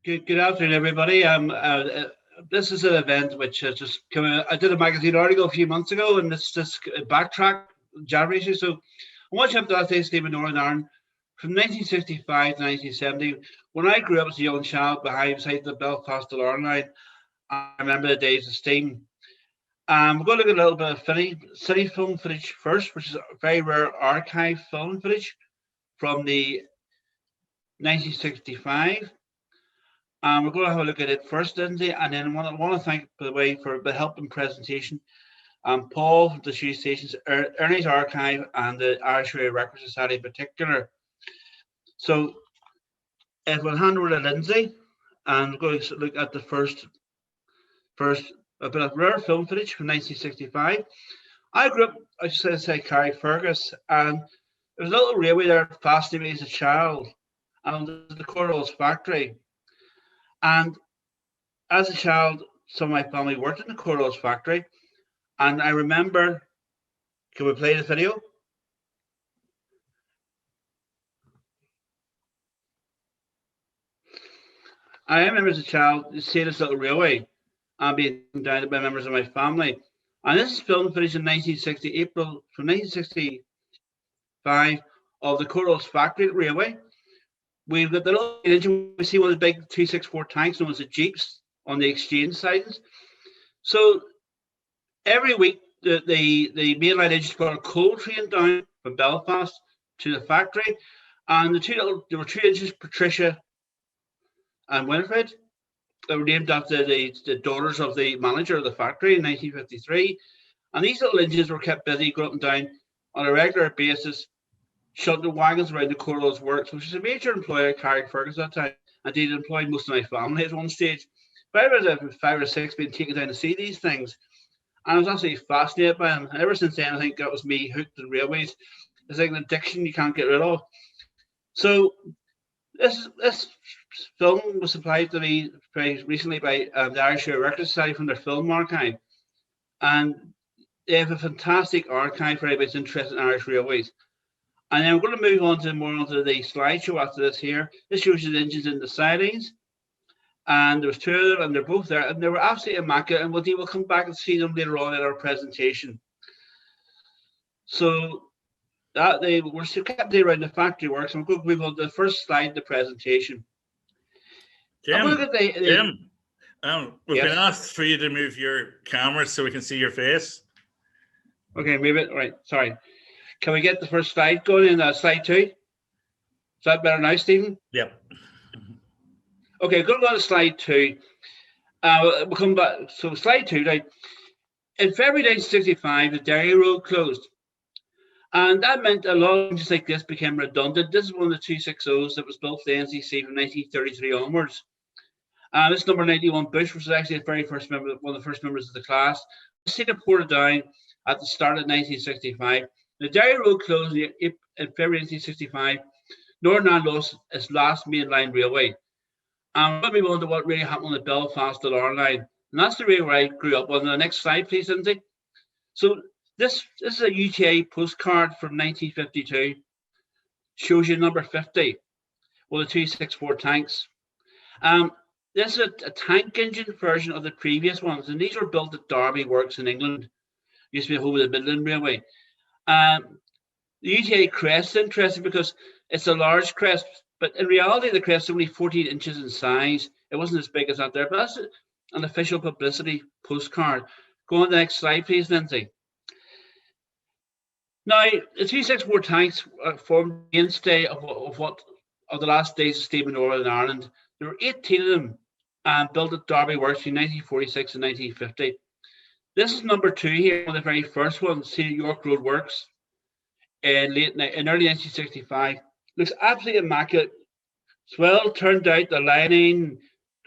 Good afternoon, everybody. This is an event which has just come out. I did a magazine article a few months ago, and it's just backtrack January issue. So, I want you up to that day, Stephen Northern Ireland, from 1965 to 1970. When I grew up as a young child behind the Belfast to Ireland line, I remember the days of steam. We're going to look at a little bit of city film footage first, which is a very rare archive film footage from the 1965. We're going to have a look at it first, Lindsay, and then I want to thank, by the way, for the help in presentation, Paul from the Shoe Stations, Ernie's Archive, and the Irish Radio Record Society in particular. So, if we'll hand over to Lindsay, and we're going to look at the first a bit of rare film footage from 1965. I grew up, I should say, Carrickfergus, and there was a little railway there that fascinated me as a child, and the Cornwall's factory. And as a child, some of my family worked in the Cornwall's factory, and I remember. Can we play the video? I remember as a child seeing this little railway and being down by members of my family. And this is film footage in 1960, April from 1965 of the Cornwall's factory railway. We've got the little engine. We see one of the big 264 tanks known as the Jeeps on the exchange sidings. So every week, the mainline engine got a coal train down from Belfast to the factory, and there were two engines, Patricia and Winifred. They were named after the daughters of the manager of the factory in 1953. And these little engines were kept busy going up and down on a regular basis, shuttle wagons around the Cornwall's works, which was a major employer at Carrickfergus at that time. And they'd employed most of my family at one stage. But I was 5 or 6 being taken down to see these things. And I was absolutely fascinated by them. And ever since then, I think that was me hooked in railways. It's like an addiction you can't get rid of. So this film was supplied to me very recently by the Irish Radio Record Society from their film archive. And they have a fantastic archive for anybody that's interested in Irish railways. And then we're going to move on to more onto the slideshow after this here. This shows you the engines in the sidings. And there was two of them, and they're both there. And they were absolutely immaculate. And we'll come back and see them later on in our presentation. So that they were still kept there around the factory works. I'm going to move on to the first slide, the presentation. Jim, we've been asked for you to move your camera so we can see your face. Okay, move it. All right, sorry. Can we get the first slide going in slide 2? Is that better now, Stephen? Yep. Okay, going on to slide 2. We'll come back. So slide 2, right? In February 1965, the Derry Road closed. And that meant a lot of things like this became redundant. This is one of the 260s that was built for the NCC from 1933 onwards. This number 91 Bush, which was actually the very first member, one of the first members of the class, was taken ported down at the start of 1965. The Derry Road closed in February 1965. Northern Ireland lost its last mainline railway. And let me move on to what really happened on the Belfast to Ireland line. And that's the railway I grew up on. The next slide, please, Lindsay. So this is a UTA postcard from 1952. Shows you number 50. Well, the 264 tanks. This is a tank engine version of the previous ones. And these were built at Derby Works in England. Used to be home of the Midland Railway. The UTA crest is interesting because it's a large crest, but in reality, the crest is only 14 inches in size. It wasn't as big as that there, but that's an official publicity postcard. Go on to the next slide, please, Lindsay. Now, the 264 tanks formed the mainstay of the last days of steam in Northern Ireland. There were 18 of them built at Derby Works between 1946 and 1950. This is number 2 here, one of the very first ones, see York Road Works in early 1965. Looks absolutely immaculate. It's well turned out, the lining,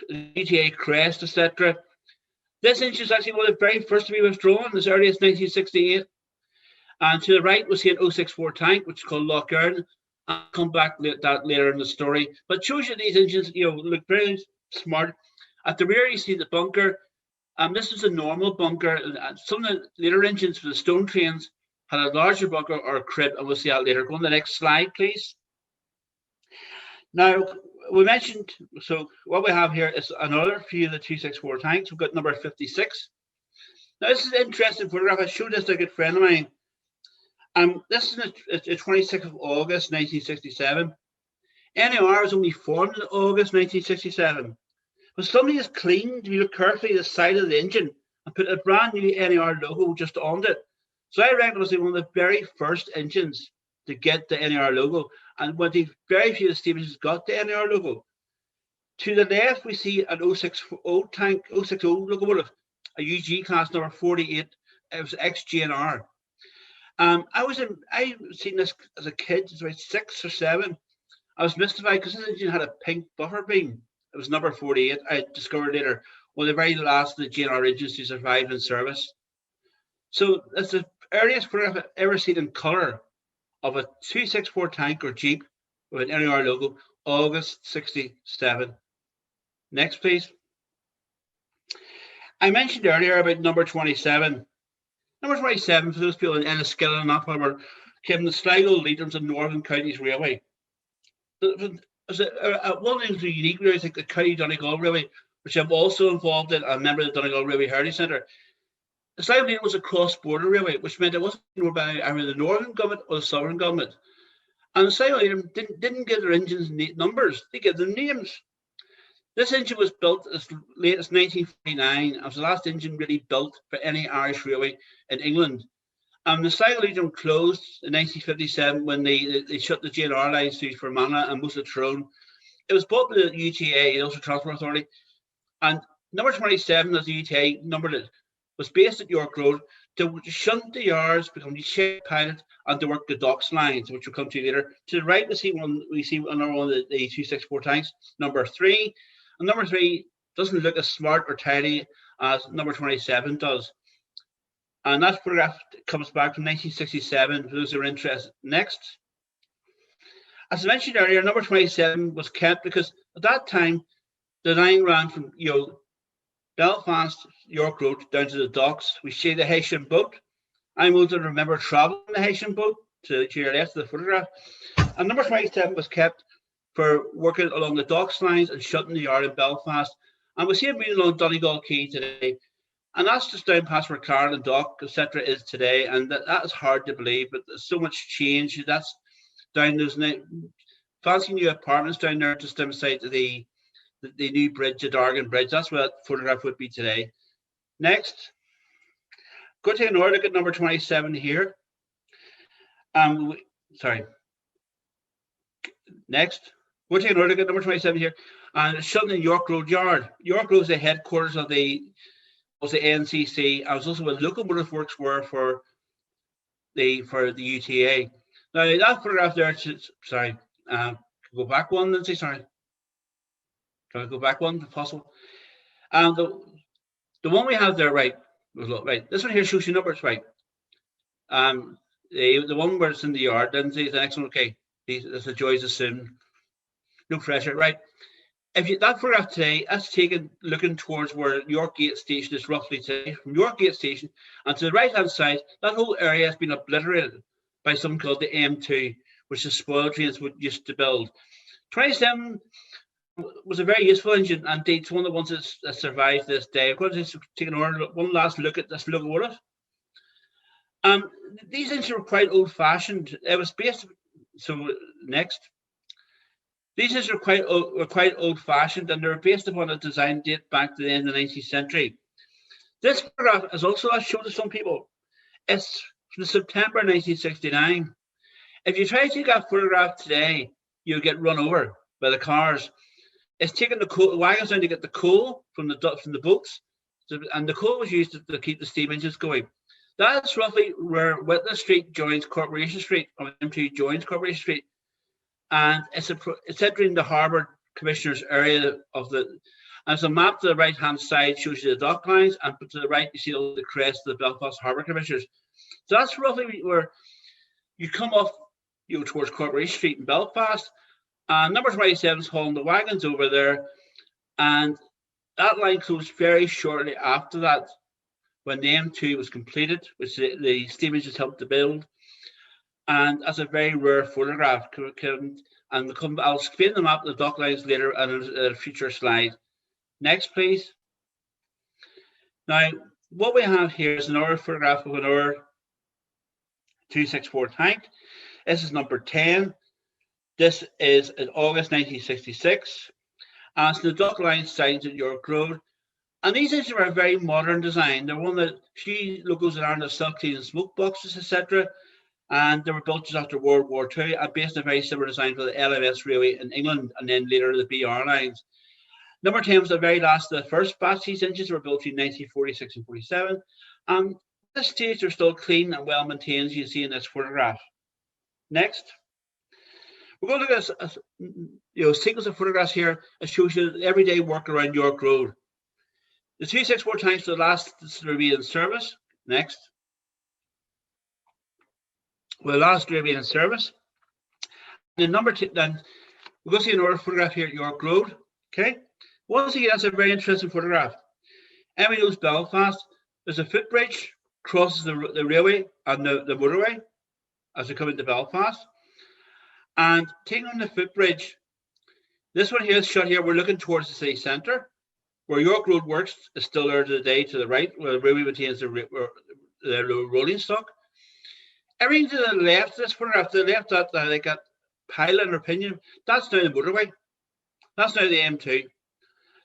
the UTA crest, etc. This engine is actually one of the very first to be withdrawn, as early as 1968. And to the right, we'll see an 064 tank, which is called Loch Earn. I'll come back to that later in the story. But it shows you these engines, look very smart. At the rear, you see the bunker. This is a normal bunker. Some of the later engines for the stone trains had a larger bunker or a crib, and we'll see that later. Go on the next slide, please. Now, we mentioned, so what we have here is another few of the 264 tanks. We've got number 56. Now, this is an interesting photograph. I showed this to a good friend of mine. This is the 26th of August, 1967. NAR was only formed in August 1967. But somebody has cleaned, if you look carefully, the side of the engine and put a brand new NAR logo just on it. So I reckon it was one of the very first engines to get the NAR logo. And when the very few of the steamers got the NAR logo. To the left, we see an 060 tank, 060 locomotive, a UG class number 48. It was ex-GNR. I seen this as a kid, it was about 6 or 7. I was mystified because this engine had a pink buffer beam. It was number 48. I discovered later one of the very last of the GNR engines to survive in service. So that's the earliest photograph I've ever seen in colour of a 264 tank or Jeep with an NAR logo, August 67. Next, please. I mentioned earlier about number 27. Number 27, for those people in Enniskillen and that were came the Sligo Leitrim's and Northern Counties Railway. One of the things unique really, I think the County Donegal Railway, which I'm also involved in, a member of the Donegal Railway Heritage Centre. The Sligo Leitrim was a cross-border railway, which meant it wasn't owned by either the Northern government or the Southern government. And the Sligo Leitrim didn't give their engines numbers; they gave them names. This engine was built as late as 1949. It was the last engine really built for any Irish railway in England. The Sligo Leitrim closed in 1957 when they shut the GNR lines through Fermanagh and most of Tyrone. It was bought by the UTA, the Ulster Transport Authority, and number 27, as the UTA numbered it, was based at York Road to shunt the yards, become the shed pilot, and to work the docks lines, which we'll come to later. To the right, we see another one of the 264 tanks, number 3. And number 3 doesn't look as smart or tidy as number 27 does. And that photograph comes back from 1967, for those who are interested. Next. As I mentioned earlier, number 27 was kept because at that time, the line ran from Belfast, York Road, down to the docks. We see the Haitian boat. I'm old to remember traveling the Haitian boat to your left of the photograph. And number 27 was kept for working along the docks lines and shutting the yard in Belfast. And we see it being along Donegal Quay today. And that's just down past where Carlin Dock, etc. is today. And that is hard to believe, but there's so much change. That's down those fancy new apartments down there just beside the new bridge, the Dargan Bridge. That's what that photograph would be today. Next. Go to another look at number 27 here. Sorry. Next. We'll take another look at number 27 here. And it's shut in York Road Yard. York Road is the headquarters of the NCC. I was also where locomotive works were for the UTA. Now that photograph there, sorry, go back one, Lindsay, sorry. Can I go back one if possible? The one we have there, right, this one here shows you numbers, right. The one where it's in the yard, Lindsay, the next one, okay. That's the joys of sin. No pressure, right? That photograph today, that's taken looking towards where York Gate Station is roughly today. From York Gate Station, and to the right-hand side, that whole area has been obliterated by something called the M2, which the spoil trains would used to build. 27 was a very useful engine, and it's one of the ones that survived this day. I'm going to take one last look at this locomotive. These engines were quite old-fashioned. It was based. So next. These engines were quite old-fashioned, and they were based upon a design date back to the end of the 19th century. This photograph is also shown to some people. It's from September 1969. If you try to take that photograph today, you'll get run over by the cars. It's taking the wagons down to get the coal from the boats, and the coal was used to keep the steam engines going. That's roughly where Witness Street joins Corporation Street, or M2 joins Corporation Street. And it's entering the Harbour Commissioner's area of the. And it's a map to the right-hand side shows you the dock lines, and to the right you see all the crest of the Belfast Harbour Commissioners. So that's roughly where you come off, towards Corporation Street in Belfast. And number 27 is hauling the wagons over there, and that line closed very shortly after that, when the M2 was completed, which the steam engines helped to build. And that's a very rare photograph. And I'll explain them up the dock lines later and in a future slide. Next, please. Now, what we have here is another photograph of another 264 tank. This is number 10. This is in August 1966. And it's the dock line signs at York Road. And these engines are a very modern design. They're one of the few logos that aren't silk clean and smoke boxes, etc. And they were built just after World War II and based on a very similar design for the LMS Railway in England and then later the BR lines. Number 10 was the very last of the first batch. These engines were built between 1946 and 47. At this stage, they're still clean and well maintained, as you see in this photograph. Next. We're going to look at a sequence of photographs here that shows you everyday work around York Road. The 264 tanks are the last to remain in service. Next. Well, the last to remain in service. And number 2, then we're going to see another photograph here at York Road. Okay. Once again, that's a very interesting photograph. Everybody knows Belfast. There's a footbridge crosses the railway and the motorway as we come into Belfast. And taking on the footbridge, this one here is shot here. We're looking towards the city centre, where York Road Works is still there today to the right, where the railway maintains the rolling stock. Everything to the left of this photograph, to the left that like that pylon or pinion, that's now the motorway. That's now the M2.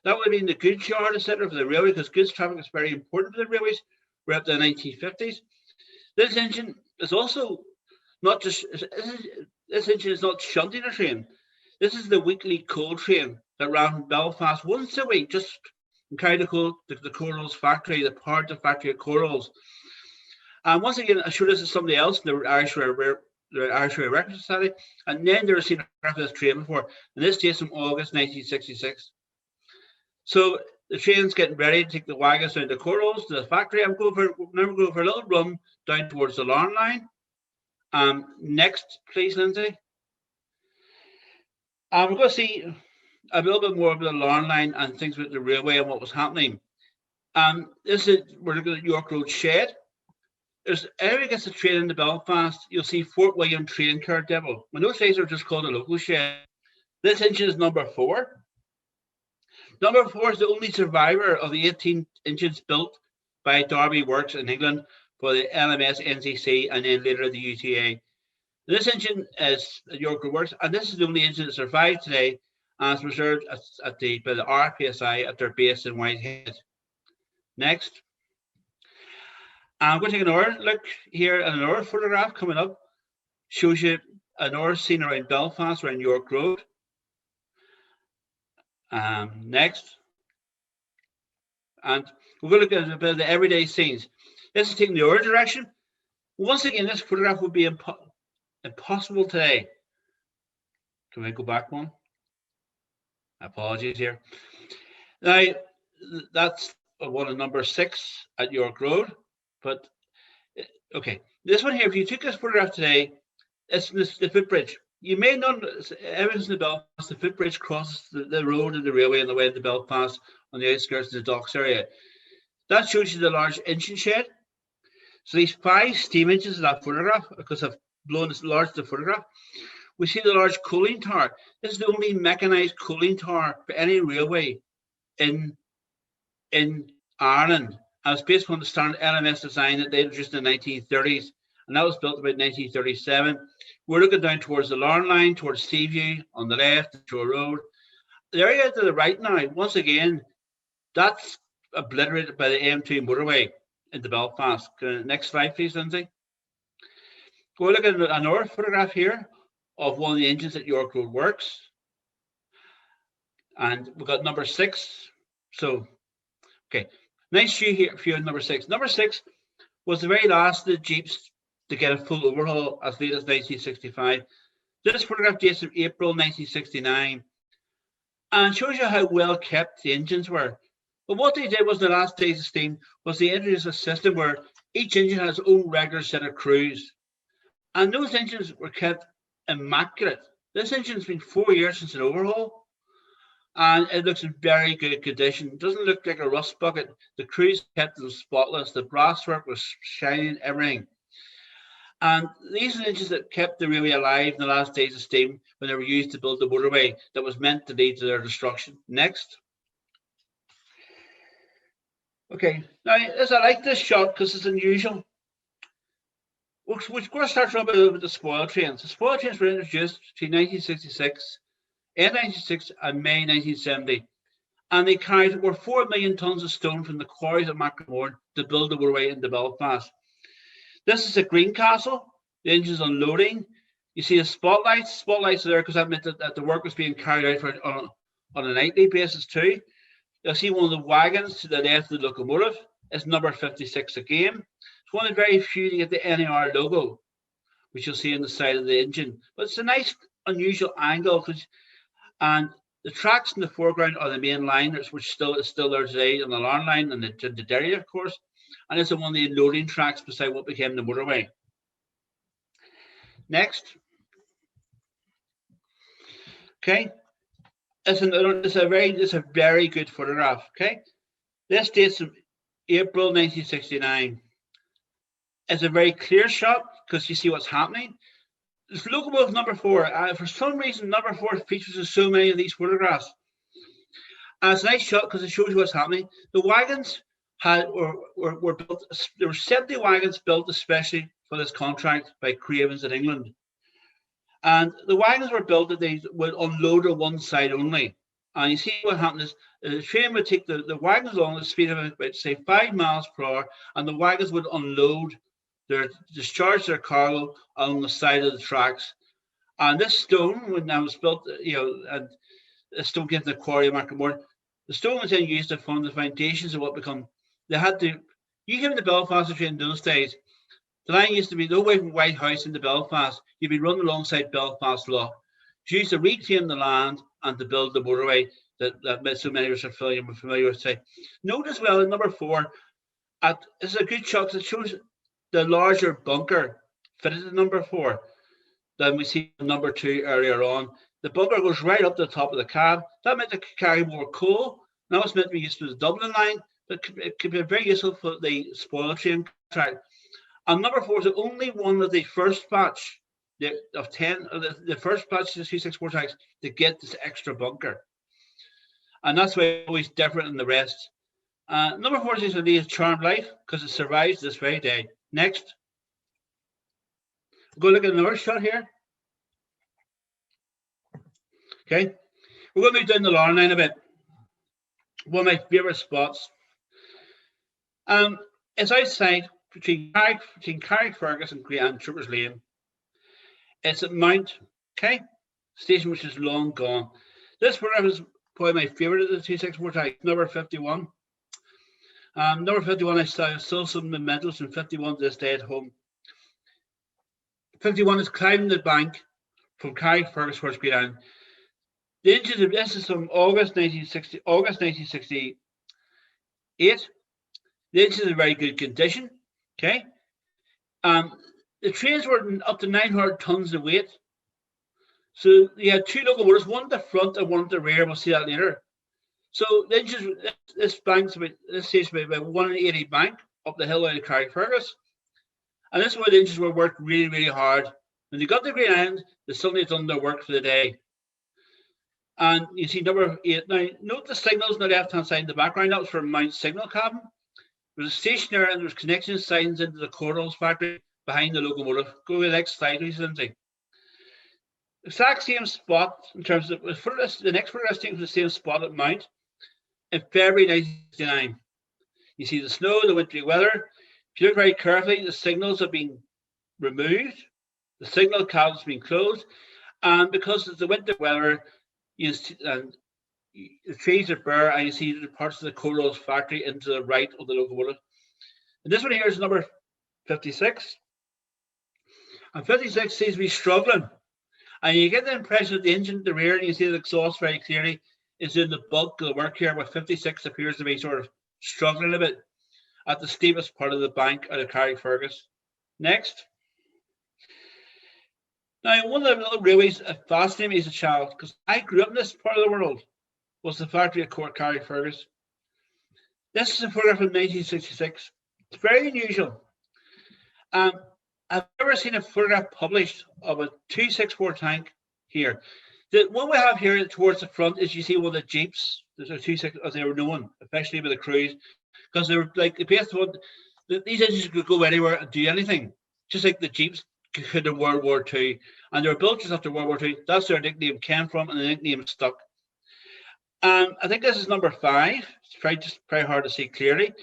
That would have been the goods yard, etc., for the railway, because goods traffic is very important for the railways. We're up to the 1950s. This engine is also not just, this engine is not shunting a train. This is the weekly coal train that ran from Belfast once a week, just carried the coal to the coal rolls factory, the part of the factory at coal rolls. And once again, I showed this to somebody else in the Irish Railway Record Society, and then they were seen after this train before. And this dates from August 1966. So the train's getting ready to take the wagons down to Corals to the factory. Now we're going for a little run down towards the Larn line. Next, please, Lindsay. We're going to see a little bit more about the Larn line and things with the railway and what was happening. We're looking at York Road Shed. Everybody gets a train into Belfast, you'll see Fort William Train Car Depot. When those days are just called a local shed. This engine is number 4. Number 4 is the only survivor of the 18 engines built by Derby Works in England for the LMS, NCC, and then later the UTA. This engine is York Road Works, and this is the only engine that survived today and is reserved by the RPSI at their base in Whitehead. Next. I'm going to take another look here at another photograph coming up. Shows you another scene around Belfast, around York Road. Next. And we're going to look at a bit of the everyday scenes. This is taking the other direction. Once again, this photograph would be impossible today. Can we go back one? Apologies here. Now, that's one of number 6 at York Road. But okay, this one here, if you took this photograph today, it's the footbridge. You may not, evidence in the Belfast, the footbridge crosses the road and the railway on the way to Belfast on the outskirts of the docks area. That shows you the large engine shed. So these 5 steam engines in that photograph, because I've blown this large the photograph, we see the large coaling tower. This is the only mechanized coaling tower for any railway in Ireland. And it's based on the standard LMS design that they introduced in the 1930s, and that was built about 1937. We're looking down towards the Larn line, towards Seaview on the left, Shore Road. The area to the right now, once again, that's obliterated by the M2 motorway into Belfast. Next slide, please, Lindsay. We're looking at another photograph here of one of the engines at York Road Works. And we've got number 6. So, okay. Nice view here for number 6. Number 6 was the very last of the Jeeps to get a full overhaul as late as 1965. This photograph dates from April 1969 and shows you how well kept the engines were. But what they did was the last days of steam was they introduced a system where each engine has its own regular set of crews. And those engines were kept immaculate. This engine's been 4 years since an overhaul. And it looks in very good condition. It doesn't look like a rust bucket. The crews kept them spotless. The brasswork was shining, everything. And these are the engines that kept the railway alive in the last days of steam when they were used to build the motorway that was meant to lead to their destruction. Next. Okay, now I like this shot because it's unusual. We're going to start talking about with the spoil trains. The spoil trains were introduced between 1966, end 1966 and May 1970. And they carried over 4 million tons of stone from the quarries at Macklemore to build the motorway into Belfast. This is a Greencastle. The engine's unloading. You see the spotlights. Spotlights are there because that meant that the work was being carried out on a nightly basis too. You'll see one of the wagons to the left of the locomotive. It's number 56 again. It's one of the very few to get the NAR logo, which you'll see on the side of the engine. But it's a nice, unusual angle. And the tracks in the foreground are the main line, which is still there today on the Larne line and the Derry, of course. And it's one of the loading tracks beside what became the motorway. Next. Okay. It's a very good photograph. Okay. This dates from April 1969. It's a very clear shot because you see what's happening. It's locomotive number 4. For some reason, number 4 features in so many of these photographs. And it's a nice shot because it shows you what's happening. The wagons were built. There were 70 wagons built especially for this contract by Cravens in England. And the wagons were built that they would unload on one side only. And you see what happened is the train would take the wagons along at the speed of about, say, 5 miles per hour, and the wagons would unload discharge their cargo on the side of the tracks. And this stone, when that was built, and the stone came to the quarry of Macklemore, the stone was then used to form the foundations of what become. You came to Belfast train in those days. The line used to be no way from White House into Belfast. You'd be running alongside Belfast Lock. It's used to reclaim the land and to build the motorway that so many of us are familiar with today. Note as well in number 4, it's a good shot because it shows the larger bunker fitted to number 4 than we see in number 2 earlier on. The bunker goes right up to the top of the cab. That meant it could carry more coal. Now it's meant to be used for the Dublin line, but it could be very useful for the spoil train contract. And number 4 is the only one of the first batch of 10 of the first batch of the 264 tanks to get this extra bunker. And that's why it's always different than the rest. Number 4 is a charmed life because it survives this very day. Next. We'll go look at another shot here. Okay. We're going to move down the Larne line a bit. One of my favorite spots. It's outside between Carrickfergus and Troopers Lane. It's at Mount, okay, station which is long gone. This photograph is probably my favorite of the 264 type, number 51. Number 51, I still some mementos from 51 to this day at home. 51 is climbing the bank from Carrickfergus First Green Island. The engine of this is from August 1968. The engine is in very good condition. Okay. The trains were up to 900 tons of weight. So you had 2 locomotives, one at the front and one at the rear. We'll see that later. So the engine, this station about 180 bank up the hill out of Carrickfergus. And this is where the engines were worked really, really hard. When they got to Green Island, they suddenly had done their work for the day. And you see number 8. Now, note the signals on the left-hand side in the background. That was for Mount Signal Cabin. There was a station there and there was connection signs into the Cornwalls factory behind the locomotive. Go to the next slide, please, Lindsay. Exact same spot in terms of the next photograph taken from the same spot at Mount in February 1969. You see the snow, the wintry weather. If you look very carefully, the signals have been removed. The signal cabin's been closed. And because it's the winter weather, the trees are bare and you see the parts of the Cornwalls factory into the right of the locomotive. And this one here is number 56. And 56 seems to be struggling. And you get the impression that the engine at the rear, and you see the exhaust very clearly, is doing the bulk of the work here, where 56 appears to be sort of struggling a bit at the steepest part of the bank out of Carrickfergus. Next. Now, one of the little railways that fascinated me as a child, because I grew up in this part of the world, was the factory at Carrickfergus. This is a photograph from 1966. It's very unusual. I've never seen a photograph published of a 264 tank here. The one we have here towards the front is you see one of the Jeeps. There's a 26, as they were known, especially with the crews, because they were like the best one. These engines could go anywhere and do anything, just like the Jeeps could in World War II. And they were built just after World War II. That's where their nickname came from, and the nickname stuck. I think this is number 5. It's just very hard to see clearly.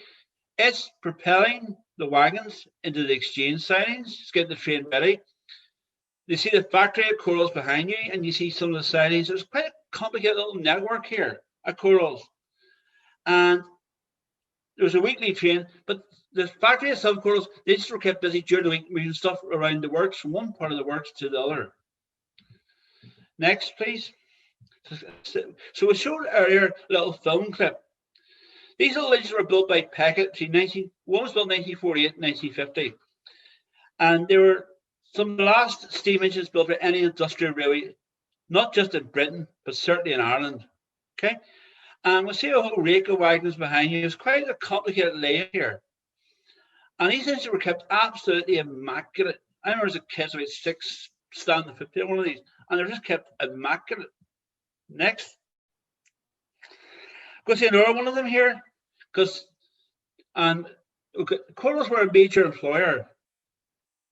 It's propelling the wagons into the exchange sidings. It's getting the train ready. You see the factory at Corals behind you, and you see some of the sidings. There's quite a complicated little network here at Corals. And there was a weekly train, but the factory at some Corals, they just were kept busy during the week moving stuff around the works from one part of the works to the other. Next, please. So we showed earlier a little film clip. These little engines were built by Peckett between one was built in 1948 and 1950. And they were some of the last steam engines built by any industrial railway, not just in Britain, but certainly in Ireland. Okay. And we'll see a whole rake of wagons behind you. It's quite a complicated layout here. And these engines were kept absolutely immaculate. I remember as a kid, so I had 6 standing 50 on one of these, and they're just kept immaculate. Next. Go see another one of them here, because Corals were a major employer,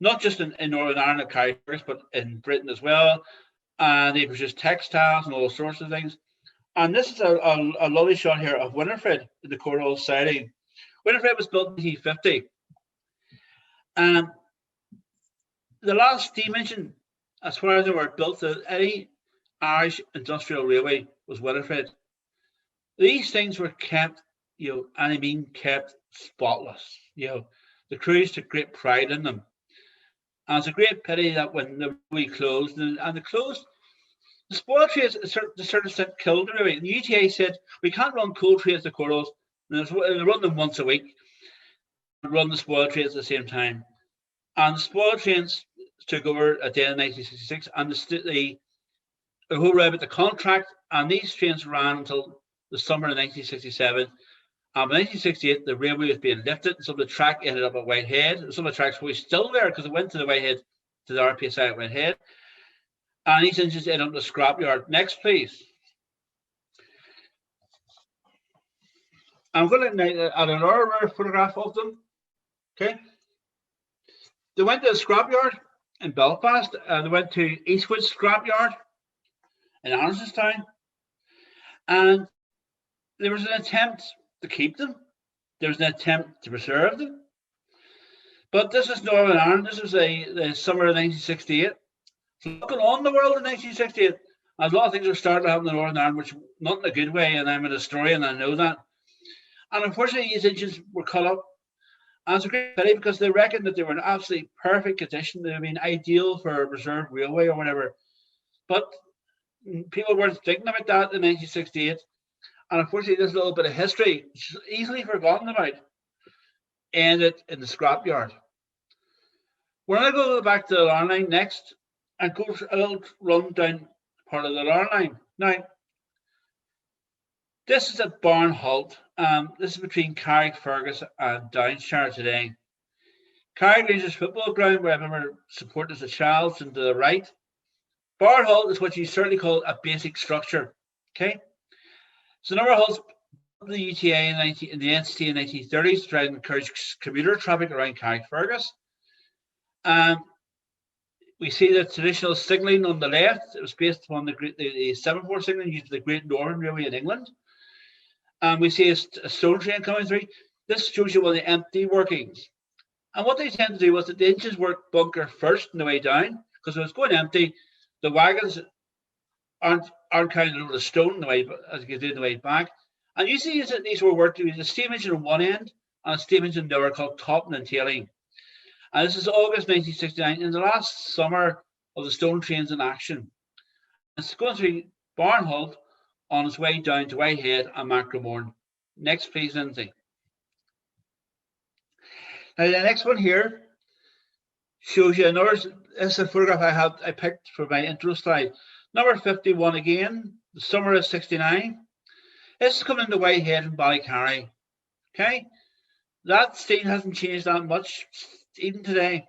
not just in Northern Ireland at Carrickfergus, but in Britain as well. And they produced textiles and all sorts of things. And this is a lovely shot here of Winifred in the Corals siding. Winifred was built in 1950. And the last steam engine, as far as they were built to any Irish industrial railway, was Winifred. These things were kept, and I mean kept spotless. The crews took great pride in them. And it's a great pity that when the railway closed, and they closed, the spoil trains to a certain extent killed the railway. And the UTA said, we can't run coal trains to Corals, and they run them once a week, and run the spoil trains at the same time. And the spoil trains took over at the end of 1966, and the whole railway, the contract, and these trains ran until the summer of 1967. And by 1968, the railway was being lifted, and some of the track ended up at Whitehead. Some of the tracks were still there because it went to the Whitehead, to the RPSI at Whitehead. And these engines ended up in the scrapyard. Next, please. I'm going to add another photograph of them. Okay. They went to the scrapyard in Belfast, and they went to Eastwood Scrapyard in Andersonstown. And there was an attempt to keep them. There was an attempt to preserve them. But this is Northern Ireland. This was the summer of 1968. So looking on the world in 1968, a lot of things are starting to happen in Northern Ireland, which not in a good way, and I'm an historian, I know that. And unfortunately, these engines were cut up. And it's a great pity because they reckoned that they were in absolutely perfect condition. They would been ideal for a reserve railway or whatever. But people weren't thinking about that in 1968. And unfortunately, this little bit of history, which is easily forgotten about, ended in the scrapyard. We're going to go back to the Larne line next and go for a little run down part of the Larne line. Now, this is at Barn Halt. This is between Carrickfergus and Downshire today. Carrick Rangers football ground, where I remember supporters of Childs and to the right. Barn Halt is what you certainly call a basic structure. Okay. So number of halts the UTA in the NCT in the 1930s to try and encourage commuter traffic around Carrickfergus. We see the traditional signalling on the left. It was based upon the semaphore signalling used the Great Northern Railway in England. We see a stone train coming through. This shows you one of the empty workings. And what they tend to do was that the engines work bunker first on the way down, because when it's going empty, the wagons aren't counted over the stone the way as you do in the way back. And you see that these were worked with a steam engine on one end and a steam engine they were called topping and tailing. And this is August 1969, in the last summer of the stone trains in action. It's going through Barn Halt on its way down to Whitehead and Macromorn. Next, please, Lindsay. Now, the next one here shows you another. This is a photograph I picked for my intro slide. Number 51 again, the summer of 69. This is coming into Whitehead and Ballycarry. Okay, that scene hasn't changed that much even today.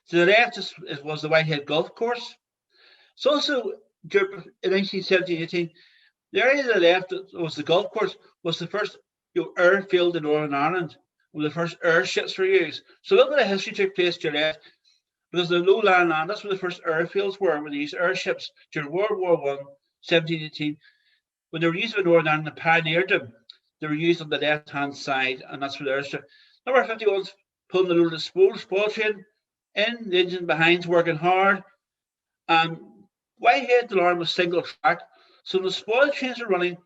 To the left was the Whitehead Golf Course. It's also in 1917-18. The area to the left was the golf course, was the first airfield in Northern Ireland, where the first airships were used. So look at the history took place to your left, because the lowland land, that's where the first airfields were they used airships during World War I, 1718. When they were used in Northern Ireland and pioneered them, they were used on the left-hand side, and that's where the airstrip. Number 51's pulling the load of spoil train in, the engine behind's working hard, and Whitehead to Larne was single track. So the spoil trains are running.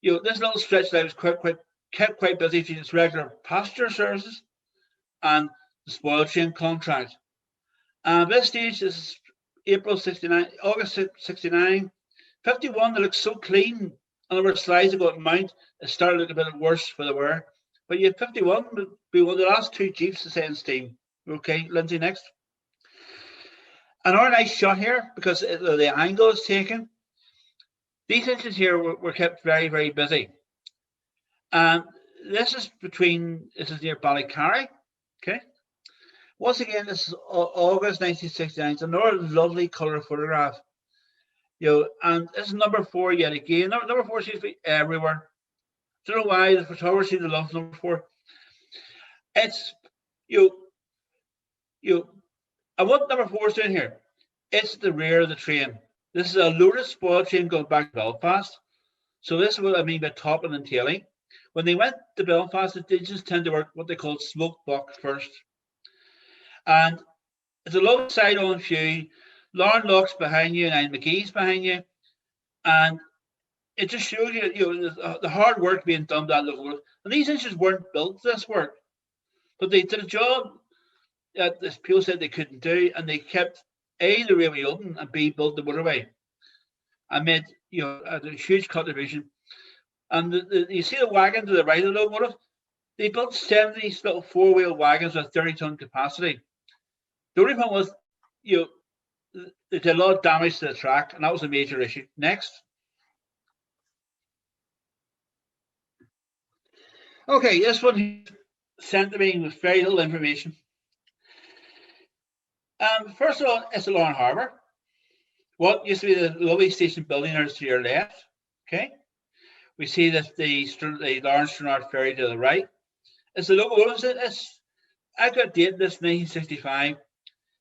This little stretch that was kept quite busy for its regular passenger services and the spoil train contract. And this stage is April 69, August 69. 51, they look so clean. And there were slides that got mount. It started looking a bit worse for the wear. But you have 51 would be one of the last two Jeeps to send steam. Okay, Lindsay, next. Another nice shot here because the angle is taken. These engines here were kept very, very busy. And this is near Ballycarry. Okay. Once again, this is August 1969. It's another lovely colour photograph. And this is number 4 yet again. Number 4 seems to be everywhere. I don't know why the photographers seem to love number 4. It's and what number 4 is doing here? It's the rear of the train. This is a loaded spoil train going back to Belfast. So this is what I mean by topping and tailing. When they went to Belfast, the engines tend to work what they call smoke box first. And it's a low side-on view. Lauren Locke's behind you and McGee's behind you. And it just shows you, the hard work being done by that locomotive. And these engines weren't built for this work. But they did a job that the people said they couldn't do, and they kept A, the railway open, and B, built the motorway. I made a huge contribution. And you see the wagon to the right of the locomotive? They built 70 little 4-wheel wagons with 30-ton capacity. The only problem was, they did a lot of damage to the track, and that was a major issue. Next. Okay, this one sent to me with very little information. First of all, it's the Larne Harbour. What used to be the lovely station building there is to your left. Okay. We see that the Larne Stranraer ferry to the right. It's the locomotive. I got date this 1965.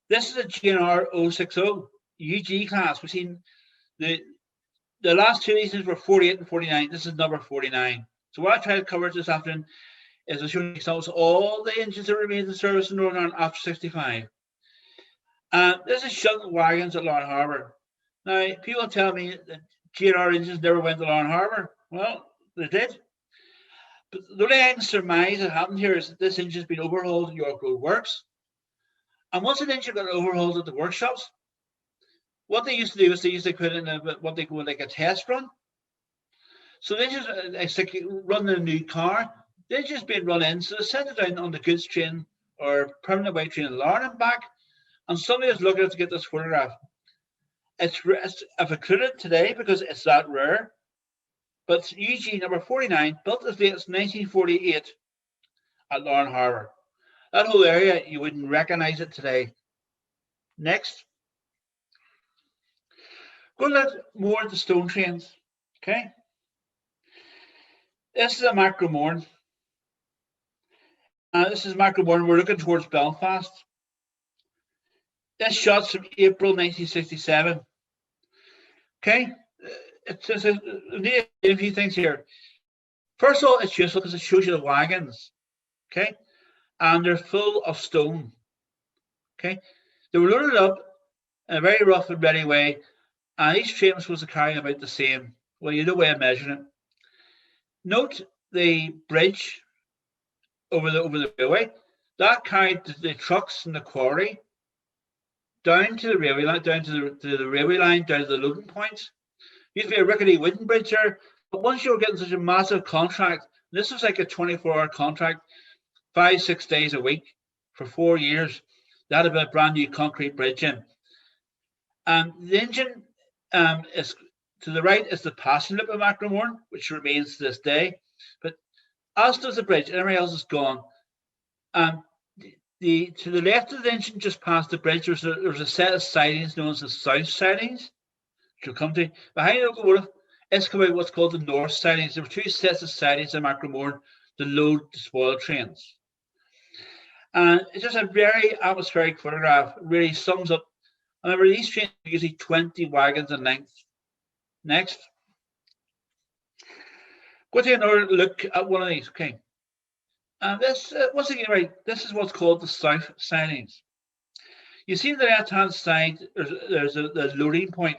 This is a GNR 060 UG class. We've seen the last two editions were 48 and 49. This is number 49. So what I try to cover this afternoon is to show you all the engines that remain in service in Northern Ireland after 65. This is Shuttle Wagons at Larne Harbour. Now, people tell me that GNR engines never went to Larne Harbour. Well, they did. But the only I can surmise that happened here is that this engine's been overhauled at York Road Works. And once an engine got overhauled at the workshops, what they used to do is they used to put in what they call like a test run. So they just like run a new car. They're just being run in. So they send it down on the goods train or permanent way train in Larne and back. And somebody is looking to get this photograph. I've included it today because it's that rare. But it's UG number 49, built as late as 1948 at Larne Harbour. That whole area, you wouldn't recognise it today. Next. Go a little more into stone trains. Okay. This is a macro morn. This is macro morn. We're looking towards Belfast. This shot's from April 1967. Okay. It's just a few things here. First of all, it's useful because it shows you the wagons. Okay. And they're full of stone. Okay. They were loaded up in a very rough and ready way. And each train was supposed to carry about the same. Well, you know the way of measuring it. Note the bridge over the railway. That carried the trucks from the quarry down to the railway line, down to the railway line, down to the loading points. Used to be a rickety wooden bridge there, but once you were getting such a massive contract, this was like a 24-hour contract, 5-6 days a week for 4 years. They had a brand new concrete bridge in. The engine is to the right is the passenger loop of Macromorn, which remains to this day. But as does the bridge, everything else is gone. To the left of the engine, just past the bridge, there's a set of sidings known as the south sidings. You'll come to behind the locomotive. Excavate what's called the north sidings. There were two sets of sidings in Macromore to load the spoil trains. And it's just a very atmospheric photograph. It really sums up. Remember, these trains are usually 20 wagons in length. Next. Go to another look at one of these. Okay. And this, once again, right, this is what's called the south sidings. You see the left-hand side, there's the loading point.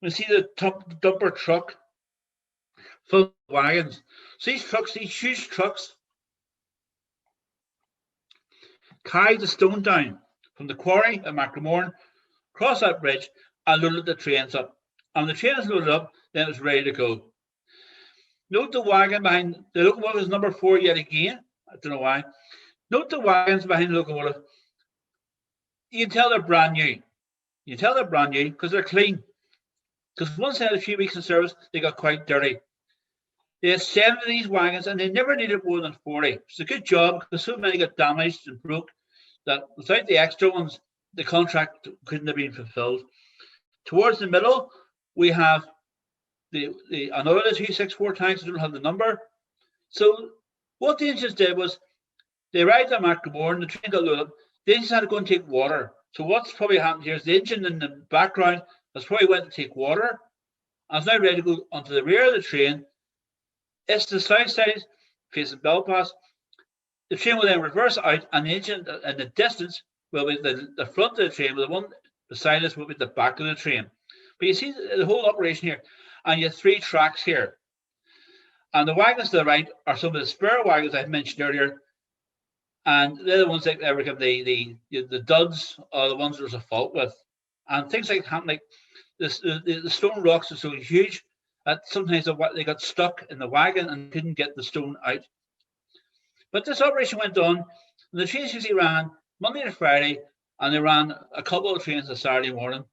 We see the top dumper truck full of wagons. So these trucks, these huge trucks, carry the stone down from the quarry at Macromorn, cross that bridge, and loaded the trains up. And the train is loaded up, then it's ready to go. Note the wagon behind the locomotive is number 4 yet again. I don't know why. Note the wagons behind the locomotive. You can tell they're brand new. You can tell they're brand new because they're clean. Because once they had a few weeks in service, they got quite dirty. They had 7 of these wagons and they never needed more than 40. It's a good job because so many got damaged and broke that without the extra ones, the contract couldn't have been fulfilled. Towards the middle, we have another 264 tanks. I don't have the number. So what the engines did was they arrived at Macromore and the train got loaded up. They just had to go and take water. So what's probably happened here is the engine in the background has probably went to take water and is now ready to go onto the rear of the train. It's the south side facing Belfast. The train will then reverse out and the engine in the distance will be the front of the train, but the one beside us will be the back of the train. But you see the whole operation here, and you have 3 tracks here. And the wagons to the right are some of the spare wagons I mentioned earlier. And they're the ones that ever give the duds are the ones there's a fault with. And things like happen, like this, the stone rocks are so huge that sometimes they got stuck in the wagon and couldn't get the stone out. But this operation went on, and the trains usually ran Monday to Friday, and they ran a couple of trains on Saturday morning.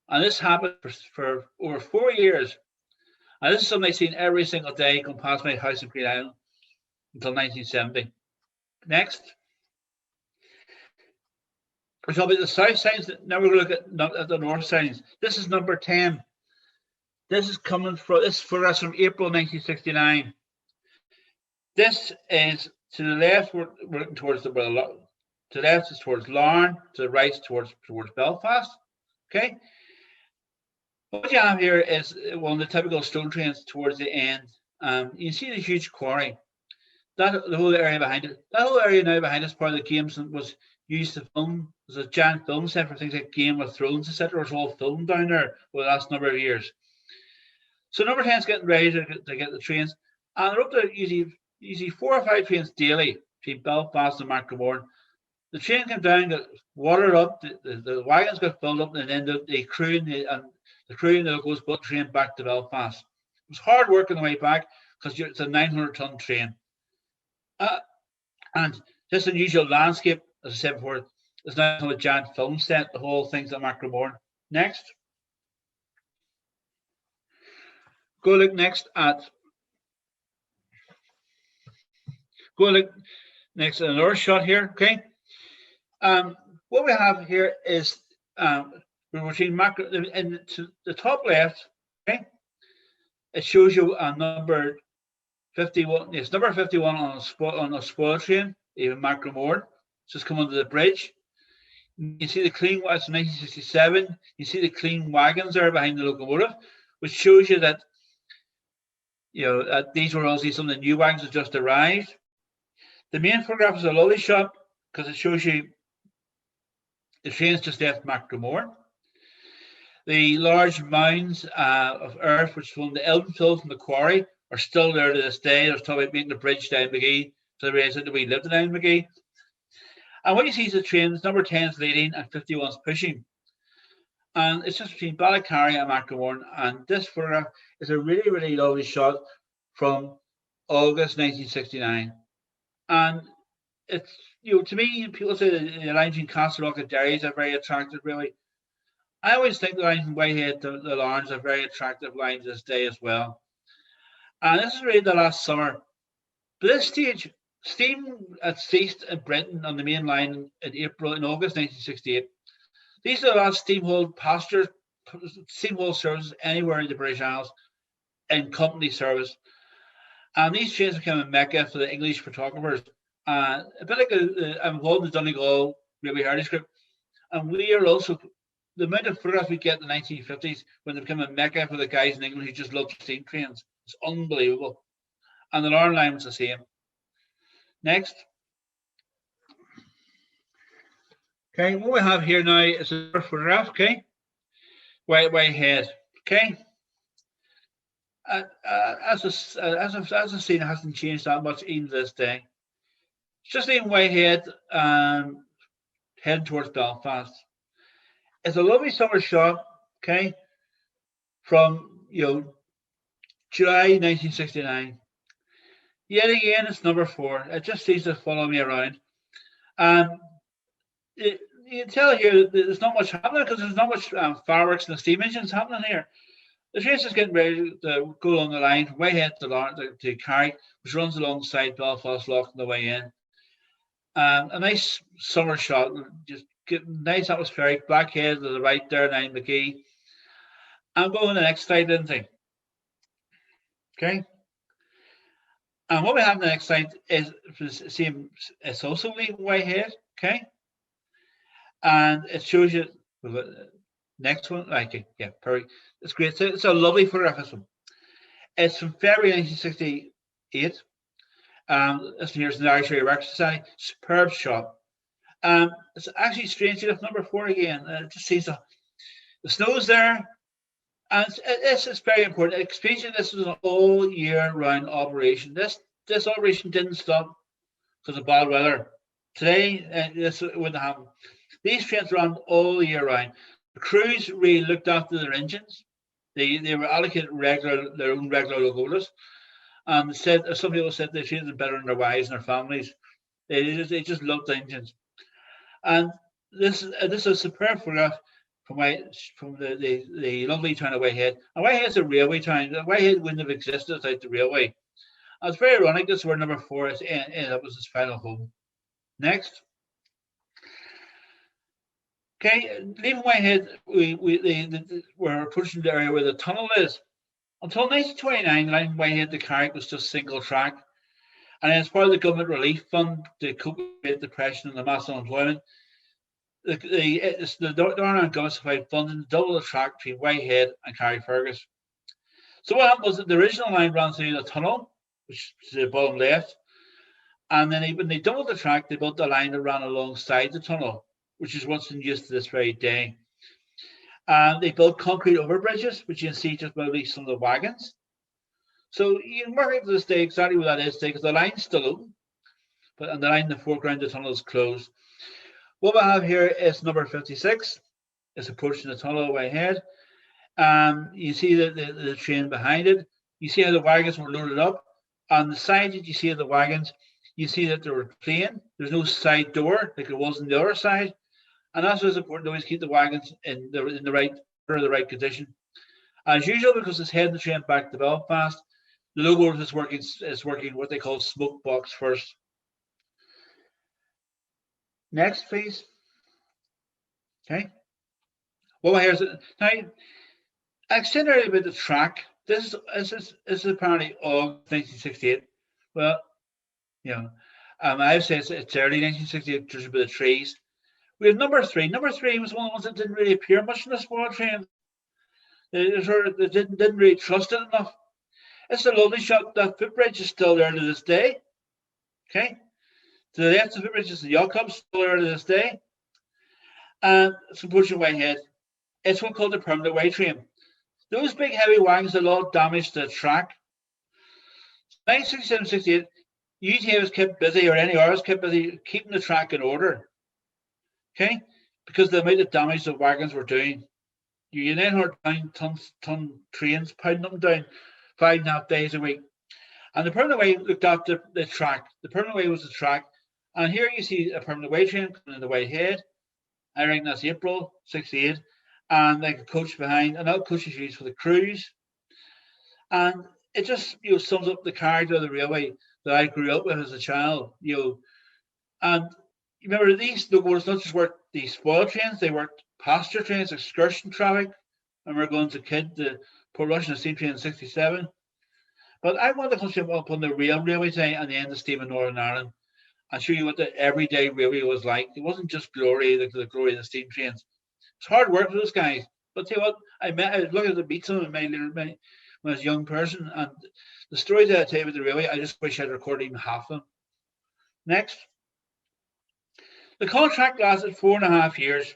And this happened for over 4 years. And this is something I've seen every single day going past my house in Green Island until 1970. Next. We're talking about the south sidings. Now we're going to look at the north sidings. This is number 10. This is coming from this for us from April 1969. This is to the left. We're looking towards to the left is towards Larne. To the right is towards Belfast. Okay. What you have here is one of the typical stone trains towards the end. You see the huge quarry. The whole area behind it. That whole area now behind us, part of the games was used to film. There's a giant film set for things like Game of Thrones, etc. It's all filmed down there for the last number of years. So number 10 is getting ready to get the trains, and they're up to usually 4 or 5 trains daily between Belfast and Macromore. The train came down, got watered up, the wagons got filled up, and then the crew and the goes put the train back to Belfast. It was hard work on the way back because it's a 900-ton train. And this unusual landscape, as I said before, is now a giant film set. The whole thing's at Macromore. Next. Go look next at another shot here. Okay. What we have here is we're between macro and to the top left. Okay. It shows you a number 51. It's number 51 on a spoil train, even Macromore. Just come under the bridge. You see the clean. It's 1967. You see the clean wagons there behind the locomotive, which shows you that these were obviously some of the new wagons that just arrived. The main photograph is a lovely shot because it shows you the trains just left Macromore. The large mounds of earth which from the Eldenfield from the quarry are still there to this day. There's talk about making the bridge down McGee so the residents that we lived down McGee. And what you see is the trains, number 10 is leading and 51 is pushing. And it's just between Ballycarry and Macromore. And this photograph is a really, really lovely shot from August 1969. And it's, to me, people say the lines in Castle Rock and Derry are very attractive, really. I always think the lines from Whitehead to the Larnes are very attractive lines this day as well. And this is really the last summer. But this stage, Steam had ceased in Britain on the main line in August 1968. These are the last steam haul services anywhere in the British Isles in company service. And these trains became a mecca for the English photographers. A bit like I'm holding the Donegal Railway Heritage Group. And we are also, the amount of photographs we get in the 1950s when they became a mecca for the guys in England who just loved steam trains. It's unbelievable. And the Northern Line was the same. Next. Okay, what we have here now is a photograph, okay? Way ahead, okay? As a scene, it hasn't changed that much even to this day. It's just even way ahead, heading towards Belfast. It's a lovely summer shot, okay? From, July 1969. Yet again, it's number 4. It just seems to follow me around. And you can tell here that there's not much happening because there's not much fireworks and steam engines happening here. The train's just getting ready to go along the line, way ahead to Carrick, which runs alongside Belfast Lock on the way in. A nice summer shot, just nice atmospheric, Blackhead to the right there, 9 McGee. I'm going to the next slide, didn't I? Okay. And what we have in the next slide is the same, it's also way ahead, okay? And it shows you, next one, yeah, perfect. It's great. It's a lovely photograph. It's from February 1968. This here's the Irish Works Society. Superb shot. It's actually strange enough, number 4 again. It just seems the snow's there. And it's very important. Expansion, this was an all year round operation. This operation didn't stop because of bad weather. Today, this wouldn't happen. These trains ran all year round. The crews really looked after their engines. They were allocated their own regular locomotives. And some people said they treated them better than their wives and their families. They just loved the engines. And this is a superb photograph from the lovely town of Whitehead. And Whitehead's a railway town. Whitehead wouldn't have existed without the railway. And it's very ironic. This is where number 4 is, and that was his final home. Next. Okay, leaving Whitehead, we're approaching the area where the tunnel is. Until 1929, the line Whitehead to Carrick was just single track. And as part of the government relief fund to cope with the depression and the mass unemployment, the Northern Ireland government supplied funding to double the track between Whitehead and Carrickfergus. So what happened was that the original line ran through the tunnel, which is the bottom left. And then when they doubled the track, they built a line that ran alongside the tunnel, which is what's in use to this very day. And they built concrete overbridges, which you can see just below some of the wagons. So you can work out to this day exactly what that is today, because the line's still open, but on the line in the foreground, the tunnel is closed. What we have here is number 56. It's approaching the tunnel way ahead. You see the train behind it. You see how the wagons were loaded up. On the side that you see of the wagons, you see that they were plain. There's no side door like it was on the other side. And that's why it's important to always keep the wagons in the right condition. As usual, because it's heading the train back to Belfast, the locomotive is working what they call smoke box first. Next, please. Okay. Well, here's it. Now, I extended earlier about the track. This is apparently August 1968. Well, I would say it's early 1968, just a bit of trees. We have number 3. Number 3 was one of the ones that didn't really appear much in the squad train. They didn't really trust it enough. It's a lovely shot. That footbridge is still there to this day. Okay. To the left of the footbridge is the yacht club, still there to this day. And it's approaching Whitehead. It's one called the permanent way train. Those big heavy wagons had a lot of damage to the track. 1967-68, UTA was kept busy, or NER was kept busy keeping the track in order. Okay, because the amount of damage the wagons were doing. You then heard ton trains pounding them down 5.5 days a week. And the permanent way looked after the track. The permanent way was the track. And here you see a permanent way train coming in the Whitehead. I reckon that's April 68. And like a coach behind, and that coach is used for the crews. And it just sums up the character of the railway. that I grew up with as a child, and you remember these locomotives not just worked the spoil trains, they worked passenger trains, excursion traffic. I remember going as a kid to Port Russian steam train in '67. But I want to concentrate up on the railway today and the end of steam in Northern Ireland and show you what the everyday railway was like. It wasn't just glory, the glory of the steam trains. It's hard work for those guys. But tell you what, I was looking to meet some of when I was a young person, and the stories that I tell you about the railway, I just wish I'd recorded even half of them. Next. The contract lasted 4.5 years.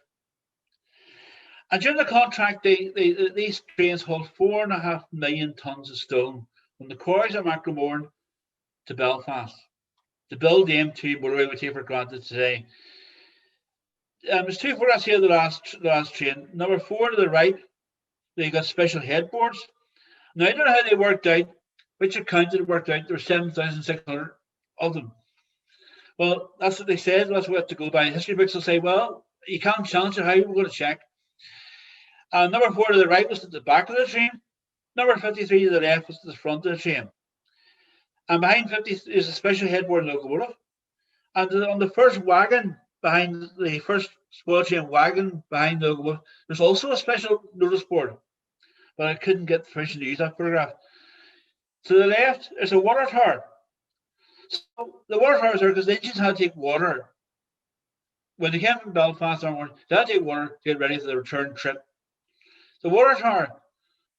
And during the contract, these trains hauled 4.5 million tons of stone from the quarries of Macklemore to Belfast to build the M2 motorway we take for granted today. There's two photographs here of the last train. Number 4 to the right, they got special headboards. Now, I don't know how they worked out, which accounted it worked out. There were 7,600 of them. Well, that's what they said. That's what we have to go by. History books will say, well, you can't challenge it. How are we going to check? Number 4 to the right was at the back of the train. Number 53 to the left was at the front of the train. And behind 50 is a special headboard locomotive. And on the first wagon, behind the first spoil train wagon behind the locomotive, there's also a special notice board. But I couldn't get permission to use that photograph. To the left, there's a water tower. So the water tower is there because the engines had to take water. When they came from Belfast, they had to take water to get ready for the return trip. The water tower,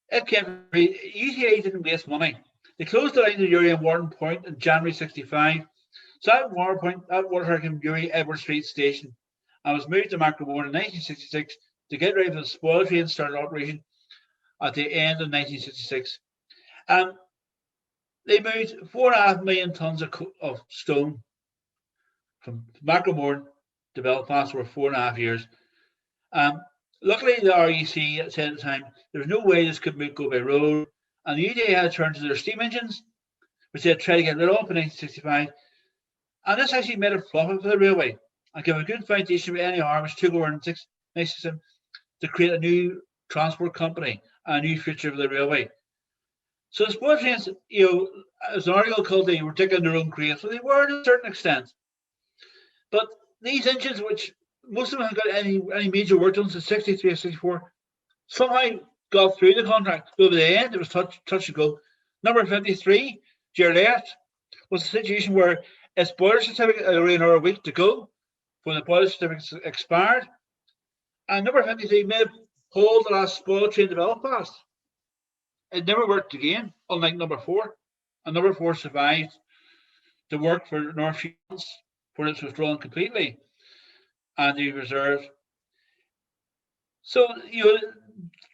it came, UTA didn't waste money. They closed the line to Uri and Warden Point in January '65. So that water tower came to Uri Edward Street Station and was moved to Macklemore in 1966 to get ready for the spoil train started operation at the end of 1966. They moved 4.5 million tons of stone from Macklemore to Belfast over 4.5 years. Luckily, the REC said at the time there was no way this could go by road, and the UDA had turned to their steam engines, which they had tried to get rid of in 1965. And this actually made a profit for the railway and gave a good foundation for NAR, which took over in 1967 to create a new transport company and a new future for the railway. So the spoil trains, as an article called, they were digging their own graves, so they were to a certain extent. But these engines, which most of them haven't got any major work done since '63 or '64, somehow got through the contract. But by the end, it was touch and go. Number 53, to your left, was a situation where its boiler certificate had only another week to go when the boiler certificate expired. And number 53 made hold the last spoil train to Belfast. It never worked again, unlike number 4. And number 4 survived to work for North Shields when it was withdrawn completely and the reserve. So,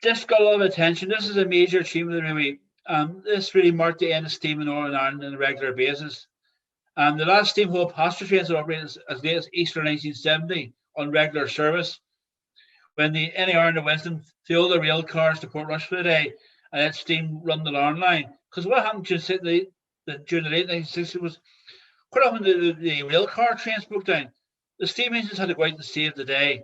this got a lot of attention. This is a major achievement of the railway. This really marked the end of steam in Northern Ireland on a regular basis. The last steam haul passenger trains were operated as late as Easter 1970 on regular service, when the NAR and the Winston filled the rail cars to Port Rush for the day and let steam run the Larne line. Because what happened during the late 1960s was quite often the rail car trains broke down. The steam engines had to go out and save the day.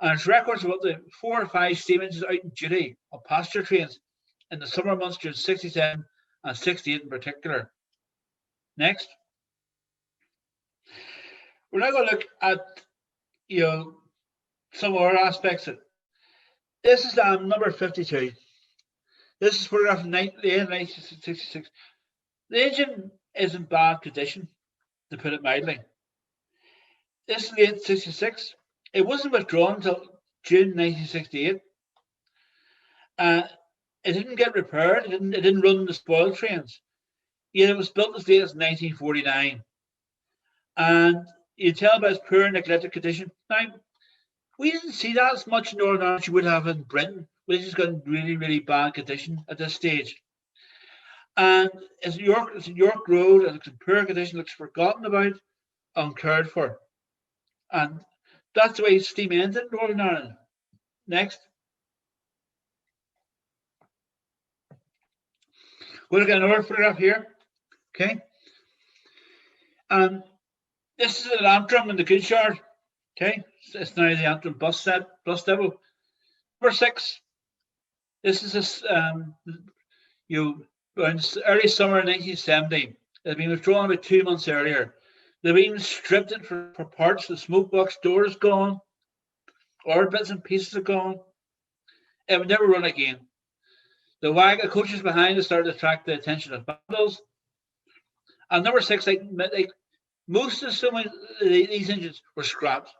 And there's records of up to 4 or 5 steam engines out in duty on passenger trains in the summer months during '67 and '68 in particular. Next. We're now going to look at, some other aspects of it. This is number 52. This is photographed in the end of 1966. The engine is in bad condition, to put it mildly. This is late '66. It wasn't withdrawn until June 1968. It didn't get repaired. It didn't run the spoil trains. Yet it was built as late as 1949. And you tell by its poor and neglected condition. Now, we didn't see that as much in Northern Ireland as you would have in Britain, which has got in really, really bad condition at this stage. And it's York Road, and it's in poor condition, looks forgotten about, uncared for. And that's the way steam ended in Northern Ireland. Next. We'll look at another photograph here. Okay. This is an Antrim in the goods yard. Okay. It's now the Antrim bus depot. Number 6. This is early summer 1970. It had been withdrawn about 2 months earlier. They've even stripped it for parts. The smoke box door is gone. Other bits and pieces are gone. It would never run again. The wagon coaches behind it started to attract the attention of vandals. And number 6, like most of these engines were scrapped.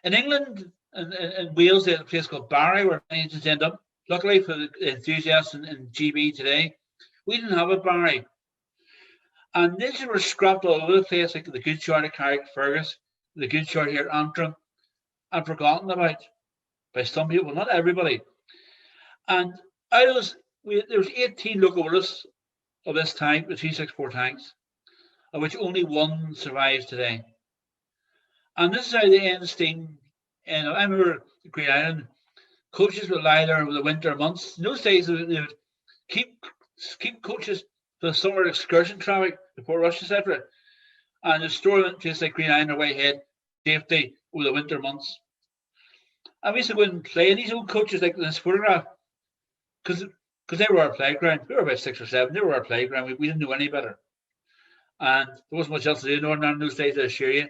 In England and Wales, they had a place called Barry where engines end up. Luckily for the enthusiasts in GB today, we didn't have a Barry. And the engines were scrapped all over the place, like the good short at Carrickfergus, the good short here at Antrim, and forgotten about by some people, not everybody. And there was 18 locomotives of this type, the 264 tanks, of which only one survives today. And this is how they end steam. And I remember Great Island, coaches would lie there over the winter months. In those days, they would keep coaches for the summer excursion traffic before rush, etc. And the store went places like Green Island or Whitehead, safety over the winter months. And we used to go and play in these old coaches like in this photograph, because they were our playground. We were about 6 or 7. They were our playground. We didn't know any better. And there wasn't much else to do in Northern Ireland those days, I assure you.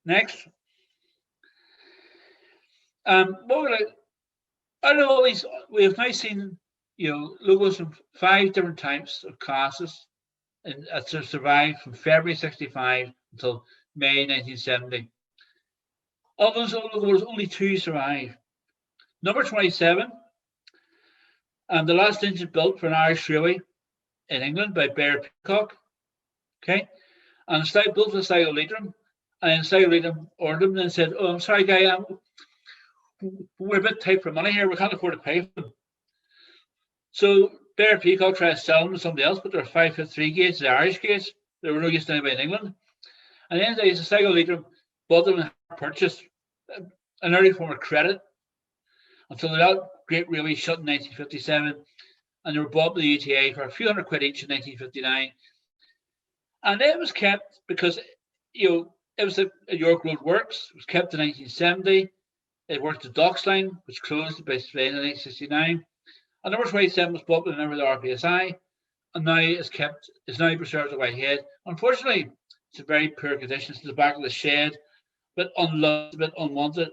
Next. I don't know, we have now seen, logos from 5 different types of classes that survived from February 65 until May 1970. Of those logos, only 2 survive. Number 27, the last engine built for an Irish railway in England by Bear Peacock. Okay, and it's built for Sligo Leitrim, and Sligo Leitrim ordered them and said, "Oh, I'm sorry, guy, we're a bit tight for money here. We can't afford to pay for them." So Bear Peacock tried to sell them to somebody else, but they're 5'3" gauge, the Irish gauge. They were no use to anybody in England. And then the Sligo Leitrim bought them and purchased an early form of credit until that great railway shut in 1957, and they were bought by the UTA for a few £100 each in 1959. And it was kept because, it was at York Road Works. It was kept in 1970. It worked the Docks line, which closed by Spain in 1969. And number 27 was bought with a member of the RPSI, and now is preserved at Whitehead. Unfortunately, it's in very poor condition. It's in the back of the shed, a bit unwanted.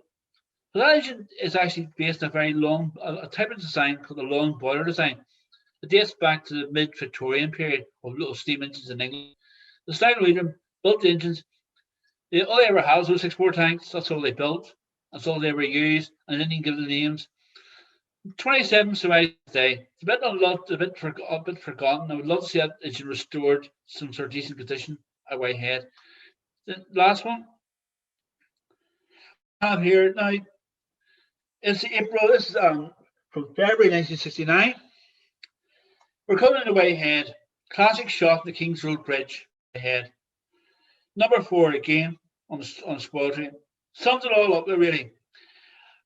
But that engine is actually based on a type of design called the long boiler design. It dates back to the mid-Victorian period of little steam engines in England. The Sligo Leitrim built the engines. All they ever had was those 64 tanks. That's all they built. That's all they ever used, and they didn't give the names. 27 survives today. It's a bit forgotten. I would love to see that engine restored to some sort of decent condition at Whitehead. The last one I have here now is April. This is from February 1969. We're coming into Whitehead. Classic shot on the King's Road Bridge. Whitehead. Number 4 again on the spoil train. Sums it all up, really.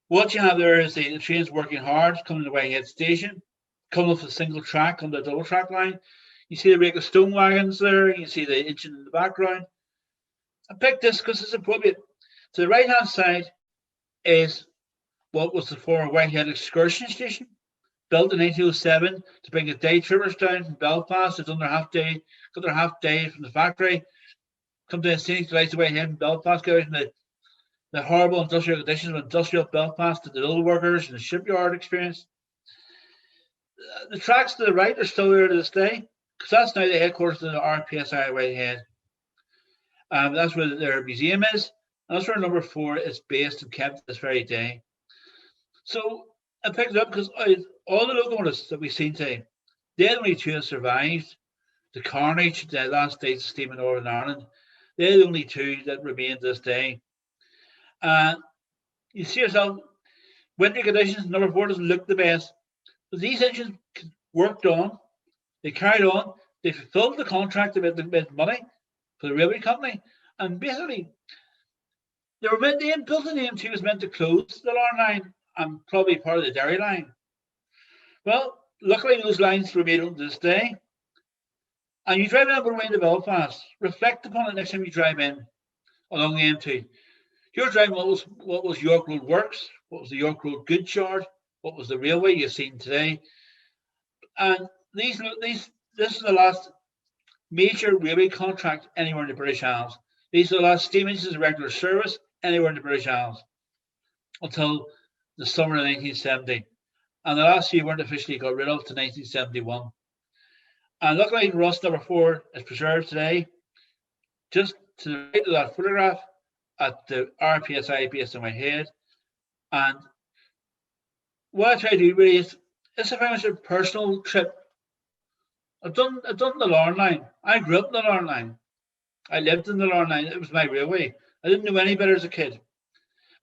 What you have there is the train's working hard, coming to Whitehead station, coming off the single track on the double track line. You see the rake of stone wagons there, you see the engine in the background. I picked this because it's appropriate. To the right hand side is what was the former Whitehead excursion station, built in 1907 to bring the day trippers down from Belfast. They've done their half day, got their half day from the factory, come to the scenic delights of Whitehead and Belfast, go out in the horrible industrial conditions of industrial Belfast, to the little workers and the shipyard experience. The tracks to the right are still there to this day, because that's now the headquarters of the RPSI Whitehead. That's where their museum is, and that's where number 4 is based and kept this very day. So I picked it up because all the locomotives that we've seen today, they're the only 2 that survived the carnage, the last days of steam in Northern Ireland. They're the only 2 that remain to this day. You see yourself, winter conditions, number 4 doesn't look the best. But these engines worked on, they carried on, they fulfilled the contract with money for the railway company, and basically they built an AM2 was meant to close the Larne line and probably part of the Derry line. Well, luckily those lines remain open to this day. And you drive in over the way to Belfast, reflect upon it next time you drive in along the M2. You're driving what was York Road Works, what was the York Road Goods Yard, what was the railway you've seen today. And this is the last major railway contract anywhere in the British Isles. These are the last steam engines in regular service anywhere in the British Isles until the summer of 1970. And the last few weren't officially got rid of to 1971. And luckily, Ross number 4 is preserved today, just to the right of that photograph at the RPSI base in my head. And what I try to do really is, it's a very much a personal trip. I've done the Lorne Line. I grew up in the Lorne Line. I lived in the Lorne Line. It was my railway. I didn't know any better as a kid.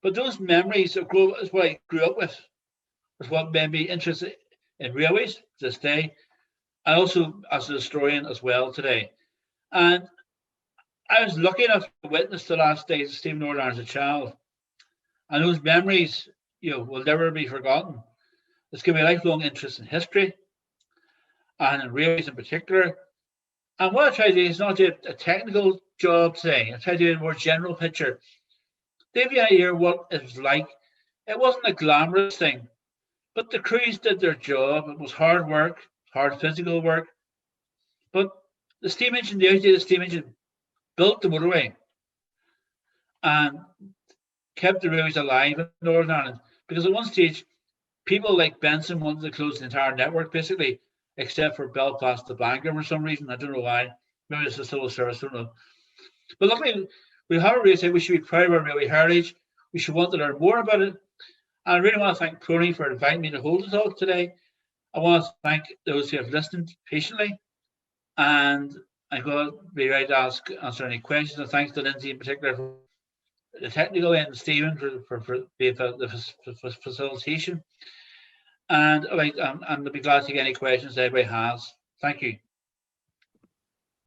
But those memories of growing up is what I grew up with. It's what made me interested in railways to this day, and also as a historian as well today. And I was lucky enough to witness the last days of Stephen Northern Ireland as a child. And those memories, will never be forgotten. It's given me a lifelong interest in history and in railways in particular. And what I try to do is not do a technical job today. I try to do a more general picture. To give you an idea of what it was like, it wasn't a glamorous thing, but the crews did their job. It was hard work, hard physical work. But the steam engine, the outdated steam engine, built the motorway and kept the railways alive in Northern Ireland. Because at one stage, people like Benson wanted to close the entire network, basically, except for Belfast to Bangor for some reason. I don't know why. Maybe it's a civil service, I don't know. But luckily, we have a railway say we should be proud of our railway heritage. We should want to learn more about it. And I really want to thank PRONI for inviting me to hold the talk today. I want to thank those who have listened patiently. And I'm going to be ready to answer any questions. And thanks to Lindsay in particular for the technical end, and Stephen for the facilitation. And I'll be glad to take any questions anybody has. Thank you.